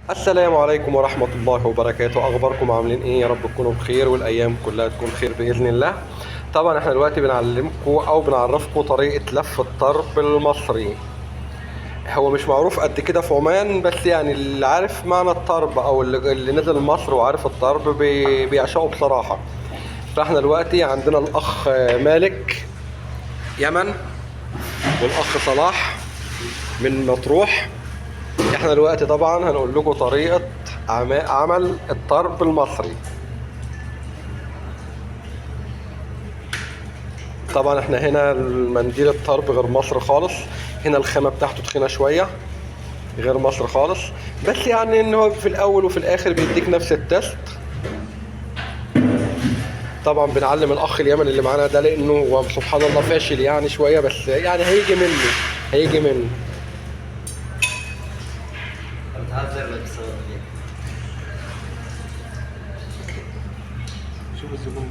السلام عليكم ورحمة الله وبركاته. أخباركم عاملين إيه؟ يا رب تكونوا بخير والأيام كلها تكون خير بإذن الله. طبعا إحنا دلوقتي بنعلمكم أو بنعرفكم طريقة لف الطرب المصري. هو مش معروف قد كده في عمان، بس يعني اللي عارف معنى الطرب أو اللي نزل مصر وعارف الطرب بيعشقه بصراحة. فإحنا دلوقتي عندنا الأخ مالك يمن والأخ صلاح من مطروح. احنا دلوقتي طبعا هنقول لكم طريقة عمل الطرب المصري. طبعا احنا هنا المنديل الطرب غير مصر خالص، هنا الخامة بتاعته تخينة شوية غير مصر خالص، بس يعني ان هو في الاول وفي الاخر بيديك نفس التست. طبعا بنعلم الاخ اليمن اللي معانا ده لانه هو سبحان الله فاشل يعني شوية، بس يعني هيجي منه هيجي منه. بتهزر ولا بتصور ليه؟ شوف الزبون